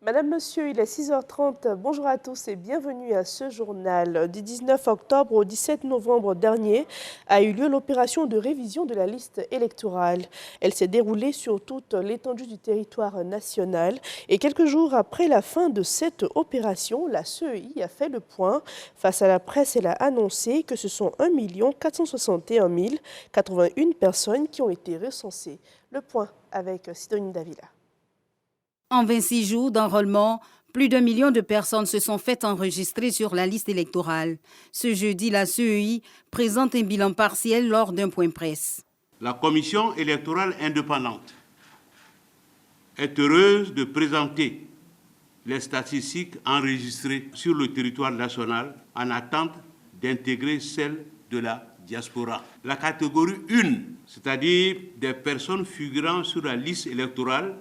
Madame, Monsieur, il est 6h30. Bonjour à tous et bienvenue à ce journal. Du 19 octobre au 17 novembre dernier a eu lieu l'opération de révision de la liste électorale. Elle s'est déroulée sur toute l'étendue du territoire national et quelques jours après la fin de cette opération, la CEI a fait le point. Face à la presse, elle a annoncé que ce sont 1 461 081 personnes qui ont été recensées. Le point avec Sidonie Davila. En 26 jours d'enrôlement, plus d'1 million de personnes se sont faites enregistrer sur la liste électorale. Ce jeudi, la CEI présente un bilan partiel lors d'un point presse. La Commission électorale indépendante est heureuse de présenter les statistiques enregistrées sur le territoire national en attente d'intégrer celles de la diaspora. La catégorie 1, c'est-à-dire des personnes figurant sur la liste électorale,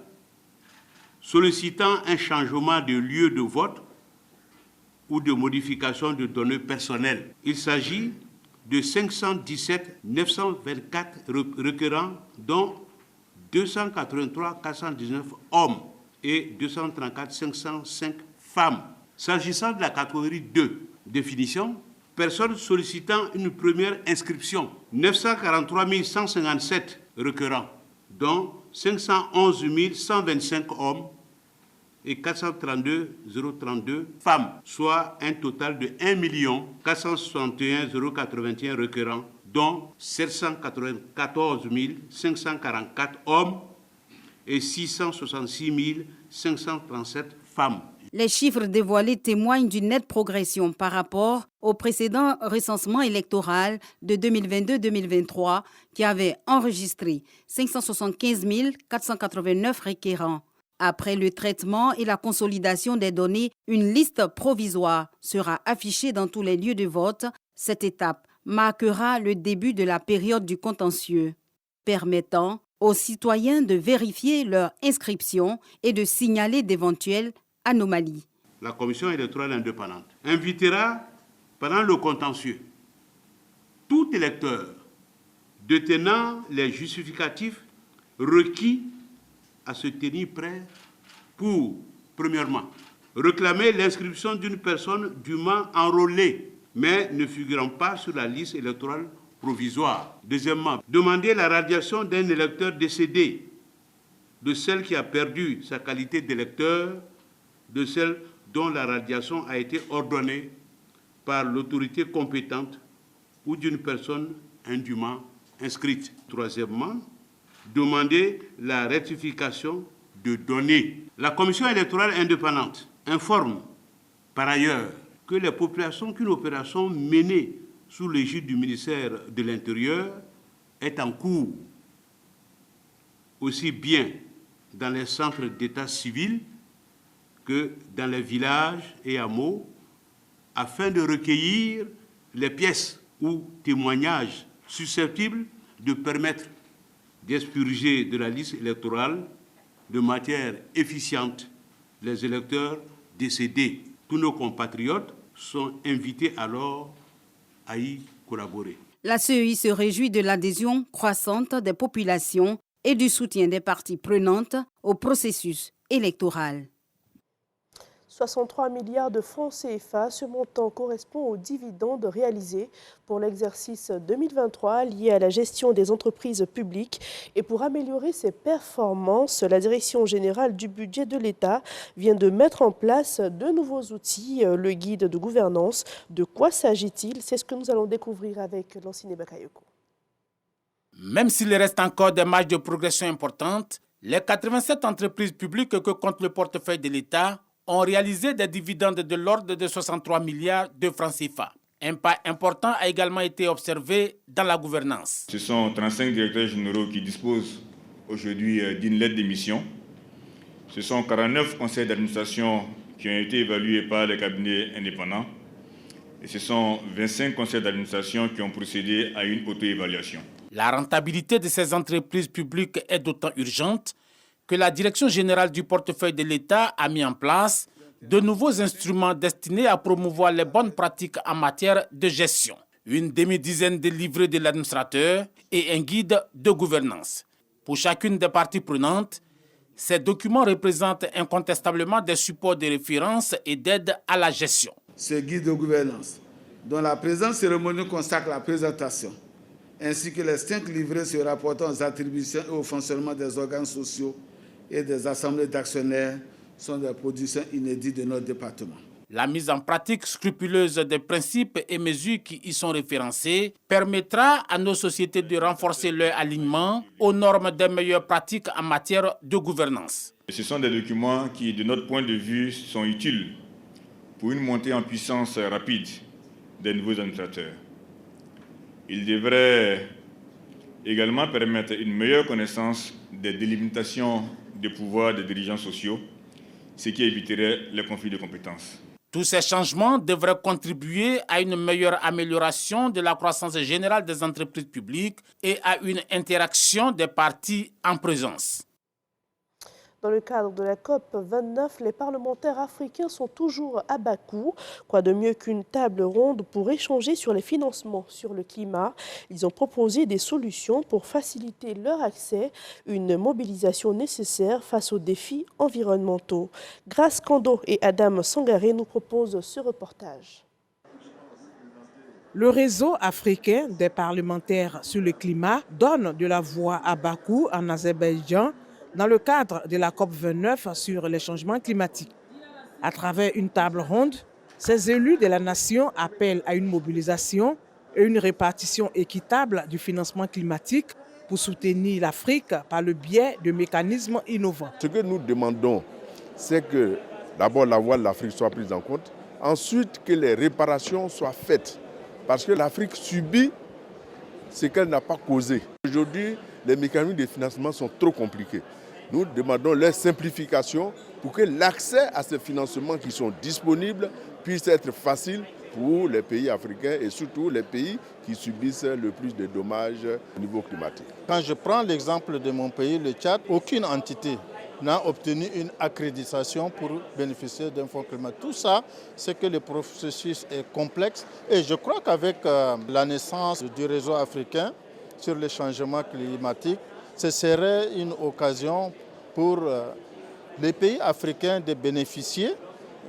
sollicitant un changement de lieu de vote ou de modification de données personnelles. Il s'agit de 517 924 requérants, dont 283 419 hommes et 234 505 femmes. S'agissant de la catégorie 2, définition, personnes sollicitant une première inscription, 943 157 requérants, dont 511 125 hommes et 432 032 femmes, soit un total de 1 461 081 requérants, dont 794 544 hommes et 666 537 femmes. Les chiffres dévoilés témoignent d'une nette progression par rapport au précédent recensement électoral de 2022-2023 qui avait enregistré 575 489 requérants. Après le traitement et la consolidation des données, une liste provisoire sera affichée dans tous les lieux de vote. Cette étape marquera le début de la période du contentieux, permettant aux citoyens de vérifier leur inscription et de signaler d'éventuelles anomalies. La Commission électorale indépendante invitera, pendant le contentieux, tout électeur détenant les justificatifs requis à se tenir prêt pour, premièrement, réclamer l'inscription d'une personne dûment enrôlée, mais ne figurant pas sur la liste électorale provisoire. Deuxièmement, demander la radiation d'un électeur décédé, de celle qui a perdu sa qualité d'électeur, de celle dont la radiation a été ordonnée par l'autorité compétente ou d'une personne indûment inscrite. Troisièmement, demander la rectification de données. La Commission électorale indépendante informe par ailleurs que les populations qu'une opération menée sous l'égide du ministère de l'Intérieur est en cours, aussi bien dans les centres d'état civil que dans les villages et hameaux, afin de recueillir les pièces ou témoignages susceptibles de permettre d'expurger de la liste électorale de manière efficiente les électeurs décédés. Tous nos compatriotes sont invités alors à y collaborer. La CEI se réjouit de l'adhésion croissante des populations et du soutien des parties prenantes au processus électoral. 63 milliards de francs CFA, ce montant correspond aux dividendes réalisés pour l'exercice 2023 lié à la gestion des entreprises publiques. Et pour améliorer ses performances, la Direction générale du budget de l'État vient de mettre en place de nouveaux outils, le guide de gouvernance. De quoi s'agit-il? C'est ce que nous allons découvrir avec Lancine Bakayoko. Même s'il reste encore des marges de progression importantes, les 87 entreprises publiques que compte le portefeuille de l'État ont réalisé des dividendes de l'ordre de 63 milliards de francs CFA. Un pas important a également été observé dans la gouvernance. Ce sont 35 directeurs généraux qui disposent aujourd'hui d'une lettre d'émission. Ce sont 49 conseils d'administration qui ont été évalués par les cabinets indépendants. Et ce sont 25 conseils d'administration qui ont procédé à une auto-évaluation. La rentabilité de ces entreprises publiques est d'autant urgente que la Direction générale du portefeuille de l'État a mis en place de nouveaux instruments destinés à promouvoir les bonnes pratiques en matière de gestion. Une demi-dizaine de livrets de l'administrateur et un guide de gouvernance. Pour chacune des parties prenantes, Ces documents représentent incontestablement des supports de référence et d'aide à la gestion. Ce guide de gouvernance, dont la présente cérémonie consacre la présentation, ainsi que les 5 livrets se rapportant aux attributions et au fonctionnement des organes sociaux et des assemblées d'actionnaires, sont des productions inédites de notre département. La mise en pratique scrupuleuse des principes et mesures qui y sont référencés permettra à nos sociétés de renforcer leur alignement aux normes des meilleures pratiques en matière de gouvernance. Ce sont des documents qui, de notre point de vue, sont utiles pour une montée en puissance rapide des nouveaux administrateurs. Ils devraient également permettre une meilleure connaissance des délimitations des pouvoirs des dirigeants sociaux, ce qui éviterait les conflits de compétences. Tous ces changements devraient contribuer à une meilleure amélioration de la croissance générale des entreprises publiques et à une interaction des parties en présence. Dans le cadre de la COP29, les parlementaires africains sont toujours à Bakou. Quoi de mieux qu'une table ronde pour échanger sur les financements sur le climat? Ils ont proposé des solutions pour faciliter leur accès, une mobilisation nécessaire face aux défis environnementaux. Grace Kando et Adam Sangaré nous proposent ce reportage. Le réseau africain des parlementaires sur le climat donne de la voix à Bakou, en Azerbaïdjan, dans le cadre de la COP29 sur les changements climatiques. À travers une table ronde, ces élus de la nation appellent à une mobilisation et une répartition équitable du financement climatique pour soutenir l'Afrique par le biais de mécanismes innovants. Ce que nous demandons, c'est que d'abord la voix de l'Afrique soit prise en compte, ensuite que les réparations soient faites, parce que l'Afrique subit ce qu'elle n'a pas causé. Aujourd'hui, les mécanismes de financement sont trop compliqués. Nous demandons leur simplification pour que l'accès à ces financements qui sont disponibles puisse être facile pour les pays africains et surtout les pays qui subissent le plus de dommages au niveau climatique. Quand je prends l'exemple de mon pays, le Tchad, aucune entité n'a obtenu une accréditation pour bénéficier d'un fonds climatique. Tout ça, c'est que le processus est complexe et je crois qu'avec la naissance du réseau africain sur les changements climatiques, ce serait une occasion pour les pays africains de bénéficier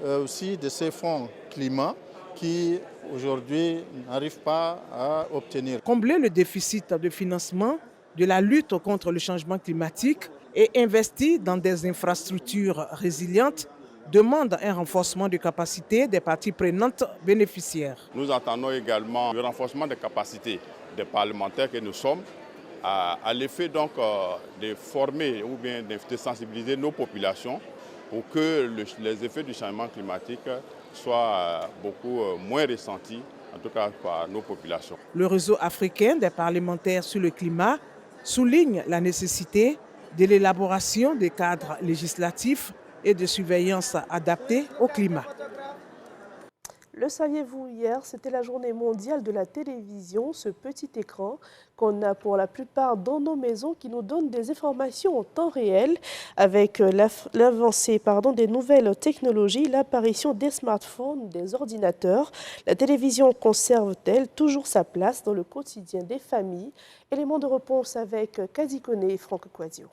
aussi de ces fonds climat qui aujourd'hui n'arrivent pas à obtenir. Combler le déficit de financement de la lutte contre le changement climatique et investir dans des infrastructures résilientes demande un renforcement de capacité des parties prenantes bénéficiaires. Nous entendons également le renforcement des capacités des parlementaires que nous sommes à l'effet donc de former ou bien de sensibiliser nos populations pour que les effets du changement climatique soient beaucoup moins ressentis, en tout cas par nos populations. Le réseau africain des parlementaires sur le climat souligne la nécessité de l'élaboration des cadres législatifs et de surveillance adaptés au climat. Le saviez-vous, hier, c'était la journée mondiale de la télévision, ce petit écran qu'on a pour la plupart dans nos maisons qui nous donne des informations en temps réel. Avec l'avancée des nouvelles technologies, l'apparition des smartphones, des ordinateurs, la télévision conserve-t-elle toujours sa place dans le quotidien des familles? Élément de réponse avec Kadikone et Franck Quasio.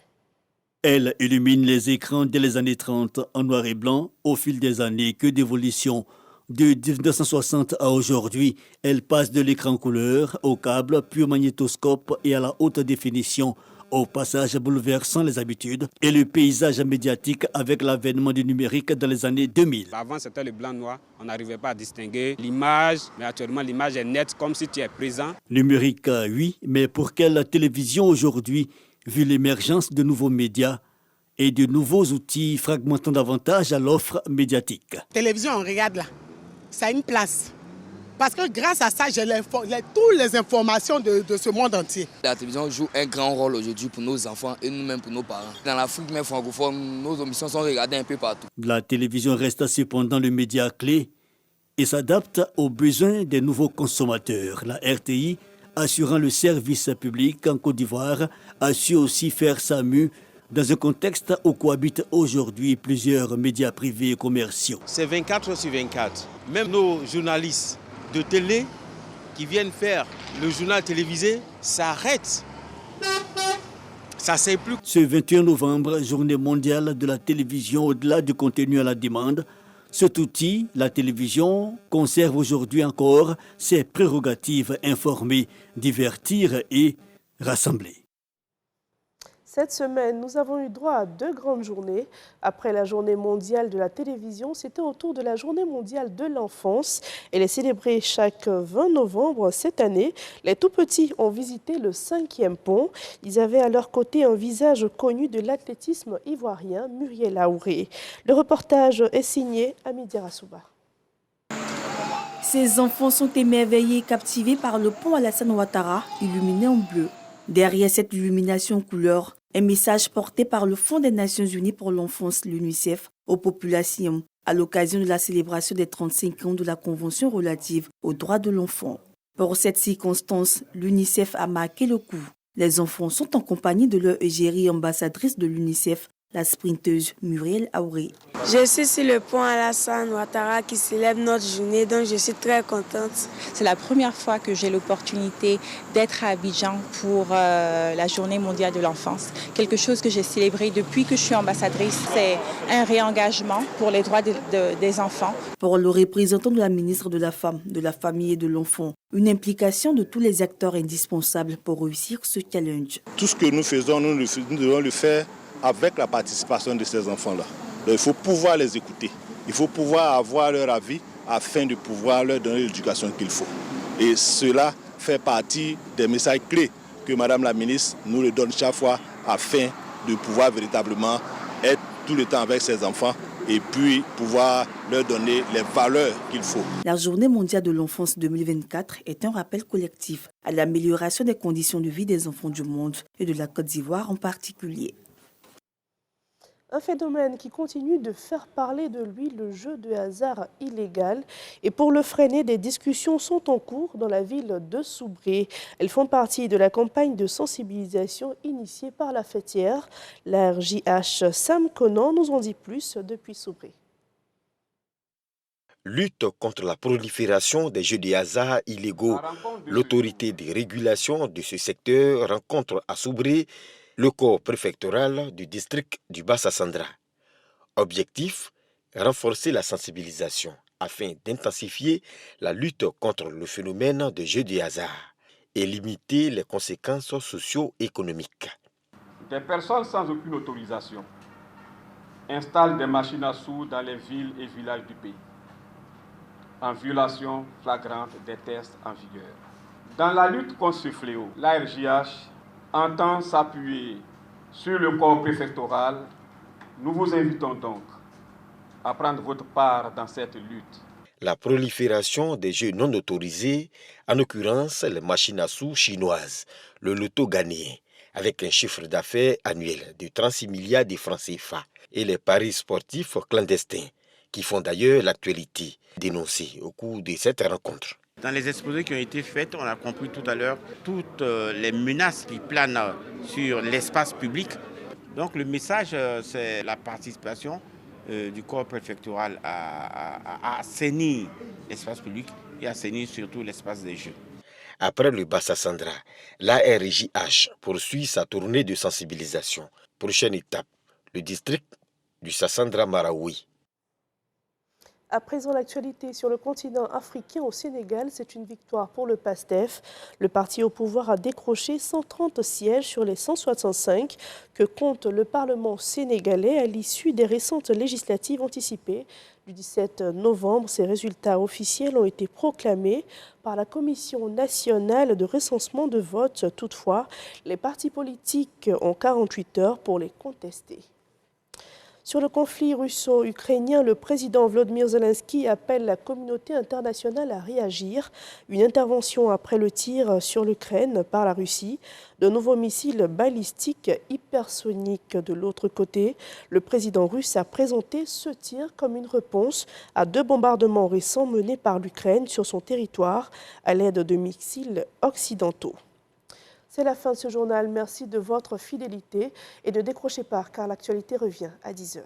Elle illumine les écrans dès les années 30 en noir et blanc au fil des années. Que d'évolution! De 1960 à aujourd'hui, elle passe de l'écran couleur au câble, puis au magnétoscope et à la haute définition, au passage bouleversant les habitudes et le paysage médiatique avec l'avènement du numérique dans les années 2000. Avant, c'était le blanc-noir, on n'arrivait pas à distinguer l'image, mais actuellement, l'image est nette, comme si tu es présent. Numérique, oui, mais pour quelle télévision aujourd'hui, vu l'émergence de nouveaux médias et de nouveaux outils fragmentant davantage à l'offre médiatique? Télévision, on regarde là. Ça a une place. Parce que grâce à ça, j'ai toutes les informations de ce monde entier. La télévision joue un grand rôle aujourd'hui pour nos enfants et nous-mêmes pour nos parents. Dans l'Afrique même francophone, nos émissions sont regardées un peu partout. La télévision reste cependant le média clé et s'adapte aux besoins des nouveaux consommateurs. La RTI, assurant le service public en Côte d'Ivoire, a su aussi faire sa mue dans un contexte où cohabitent aujourd'hui plusieurs médias privés et commerciaux. C'est 24 sur 24. Même nos journalistes de télé qui viennent faire le journal télévisé s'arrêtent. Ça c'est plus. Ce 21 novembre, journée mondiale de la télévision au-delà du contenu à la demande. Cet outil, la télévision, conserve aujourd'hui encore ses prérogatives: informer, divertir et rassembler. Cette semaine, nous avons eu droit à 2 grandes journées. Après la journée mondiale de la télévision, c'était au tour de la journée mondiale de l'enfance. Elle est célébrée chaque 20 novembre cette année. Les tout-petits ont visité le 5e pont. Ils avaient à leur côté un visage connu de l'athlétisme ivoirien, Muriel Aouré. Le reportage est signé Amidi Rassouba. Ces enfants sont émerveillés et captivés par le pont Alassane Ouattara, illuminé en bleu. Derrière cette illumination couleur, un message porté par le Fonds des Nations Unies pour l'enfance, l'UNICEF, aux populations, à l'occasion de la célébration des 35 ans de la Convention relative aux droits de l'enfant. Pour cette circonstance, l'UNICEF a marqué le coup. Les enfants sont en compagnie de leur égérie ambassadrice de l'UNICEF, la sprinteuse Muriel Aouré. Je suis sur le pont Alassane Ouattara qui célèbre notre journée, donc je suis très contente. C'est la première fois que j'ai l'opportunité d'être à Abidjan pour la journée mondiale de l'enfance. Quelque chose que j'ai célébré depuis que je suis ambassadrice, c'est un réengagement pour les droits des enfants. Pour le représentant de la ministre de la Femme, de la Famille et de l'Enfant, une implication de tous les acteurs indispensables pour réussir ce challenge. Tout ce que nous faisons, nous devons le faire avec la participation de ces enfants-là. Il faut pouvoir les écouter. Il faut pouvoir avoir leur avis afin de pouvoir leur donner l'éducation qu'il faut. Et cela fait partie des messages clés que Madame la ministre nous le donne chaque fois afin de pouvoir véritablement être tout le temps avec ces enfants et puis pouvoir leur donner les valeurs qu'il faut. La Journée mondiale de l'enfance 2024 est un rappel collectif à l'amélioration des conditions de vie des enfants du monde et de la Côte d'Ivoire en particulier. Un phénomène qui continue de faire parler de lui, le jeu de hasard illégal. Et pour le freiner, des discussions sont en cours dans la ville de Soubré. Elles font partie de la campagne de sensibilisation initiée par la fêtière. La RJH Sam Conan nous en dit plus depuis Soubré. Lutte contre la prolifération des jeux de hasard illégaux. L'autorité de régulation de ce secteur rencontre à Soubré le corps préfectoral du district du Bas-Sassandra. Objectif, renforcer la sensibilisation afin d'intensifier la lutte contre le phénomène des jeux de hasard et limiter les conséquences socio-économiques. Des personnes sans aucune autorisation installent des machines à sous dans les villes et villages du pays, en violation flagrante des tests en vigueur. Dans la lutte contre ce fléau, la RJH entend s'appuyer sur le corps préfectoral. Nous vous invitons donc à prendre votre part dans cette lutte. La prolifération des jeux non autorisés, en l'occurrence les machines à sous chinoises, le loto ghanéen, avec un chiffre d'affaires annuel de 36 milliards de francs CFA, et les paris sportifs clandestins, qui font d'ailleurs l'actualité, dénoncés au cours de cette rencontre. Dans les exposés qui ont été faits, on a compris tout à l'heure toutes les menaces qui planent sur l'espace public. Donc le message, c'est la participation du corps préfectoral à assainir l'espace public et assainir surtout l'espace des jeux. Après le Bas-Sassandra, la RJH poursuit sa tournée de sensibilisation. Prochaine étape, le district du Sassandra-Maraoui. À présent, l'actualité sur le continent africain au Sénégal, c'est une victoire pour le PASTEF. Le parti au pouvoir a décroché 130 sièges sur les 165 que compte le Parlement sénégalais à l'issue des récentes législatives anticipées. Du 17 novembre, ces résultats officiels ont été proclamés par la Commission nationale de recensement de vote. Toutefois, les partis politiques ont 48 heures pour les contester. Sur le conflit russo-ukrainien, le président Volodymyr Zelensky appelle la communauté internationale à réagir. Une intervention après le tir sur l'Ukraine par la Russie. De nouveaux missiles balistiques hypersoniques de l'autre côté. Le président russe a présenté ce tir comme une réponse à 2 bombardements récents menés par l'Ukraine sur son territoire à l'aide de missiles occidentaux. C'est la fin de ce journal. Merci de votre fidélité et ne décrochez pas car l'actualité revient à 10h.